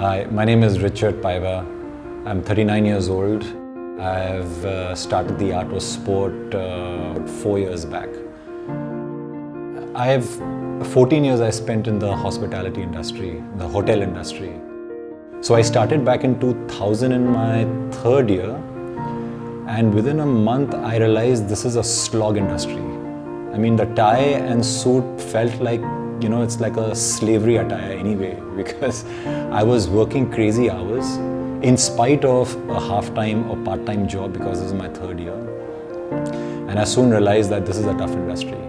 Hi, my name is Richard Paiva. I'm 39 years old. I've started the art of sport 4 years back. I've 14 years I spent in the hospitality industry, the hotel industry. So I started back in 2000 in my third year, and within a month I realized this is a slog industry. I mean, the tie and suit felt like, it's like a slavery attire anyway, because I was working crazy hours in spite of a half-time or part-time job because this is my third year. And I soon realized that this is a tough industry.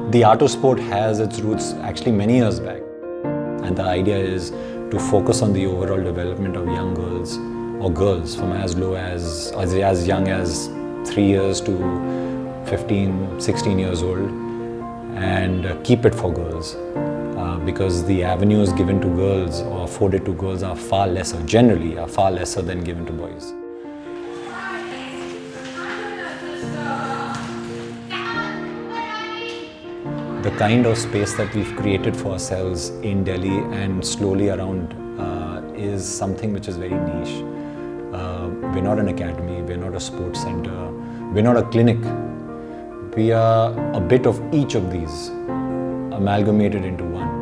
The art of sport has its roots actually many years back. And the idea is to focus on the overall development of young girls or girls from as young as 3 years to 15, 16 years old, and keep it for girls. Because the avenues given to girls or afforded to girls are far lesser than given to boys. The kind of space that we've created for ourselves in Delhi and slowly around is something which is very niche. We're not an academy, we're not a sports center, we're not a clinic. We are a bit of each of these amalgamated into one.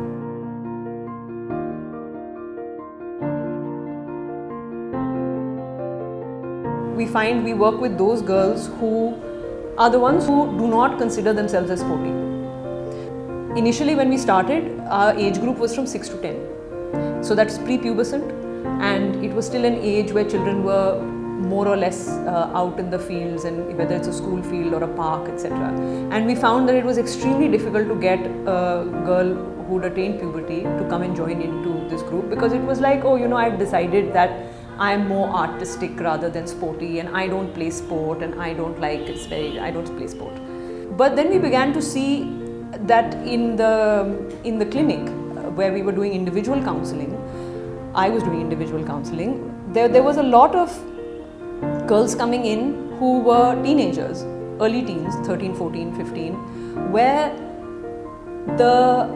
We find we work with those girls who are the ones who do not consider themselves as sporty. Initially when we started, our age group was from 6 to 10. So that's pre-pubescent, and it was still an age where children were more or less out in the fields, and whether it's a school field or a park, etc. And we found that it was extremely difficult to get a girl who'd attained puberty to come and join into this group, because it was like, I've decided that I'm more artistic rather than sporty, and I don't play sport, and I don't play sport. But then we began to see that in the clinic where we were doing individual counseling, I was doing individual counseling, there was a lot of girls coming in who were teenagers, early teens, 13, 14, 15, where the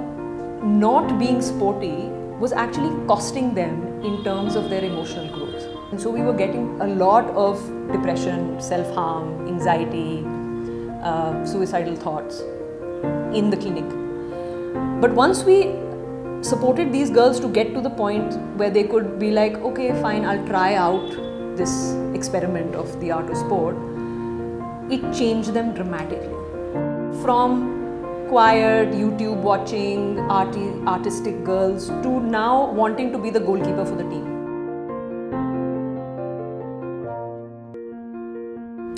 not being sporty was actually costing them in terms of their emotional growth. And so we were getting a lot of depression, self-harm, anxiety, suicidal thoughts in the clinic. But once we supported these girls to get to the point where they could be like, okay, fine, I'll try out this experiment of the art of sport, it changed them dramatically. From quiet YouTube watching artistic girls to now wanting to be the goalkeeper for the team.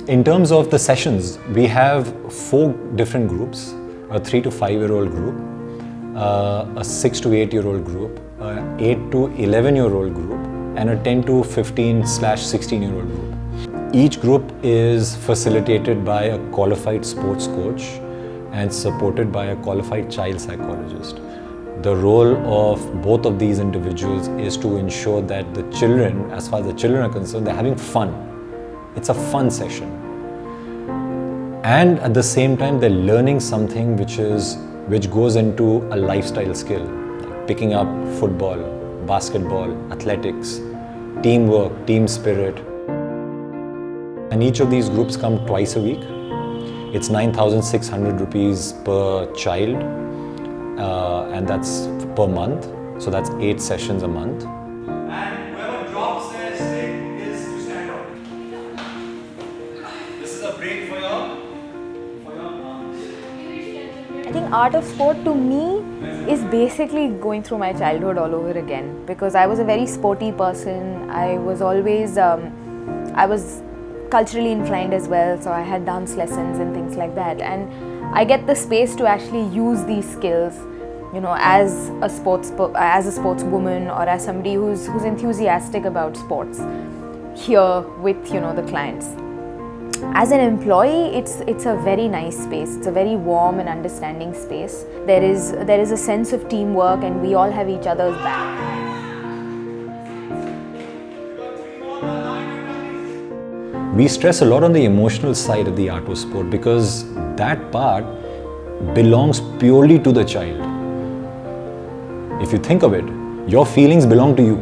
In terms of the sessions, we have 4 different groups: a 3 to 5 year old group, a 6 to 8 year old group, an 8 to 11 year old group, and a 10 to 15/16 year old group. Each group is facilitated by a qualified sports coach and supported by a qualified child psychologist. The role of both of these individuals is to ensure that the children, as far as the children are concerned, they're having fun. It's a fun session. And at the same time, they're learning something which goes into a lifestyle skill, like picking up football, basketball, athletics, teamwork, team spirit. And each of these groups come twice a week. It's 9,600 rupees per child, and that's per month. So that's 8 sessions a month. And whoever drops their stick is to stand up. This is a break for your arms. I think art of sport to me is basically going through my childhood all over again, because I was a very sporty person. I was always, I was culturally inclined as well, so I had dance lessons and things like that, and I get the space to actually use these skills, as a sportswoman or as somebody who's enthusiastic about sports here with the clients. As an employee, it's a very nice space. It's a very warm and understanding space. There is a sense of teamwork, and we all have each other's back. We stress a lot on the emotional side of the art of sport, because that part belongs purely to the child. If you think of it, Your feelings belong to you.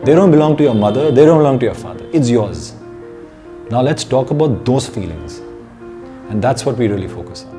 They don't belong to your mother, they don't belong to your father. It's yours. Now let's talk about those feelings. And that's what we really focus on.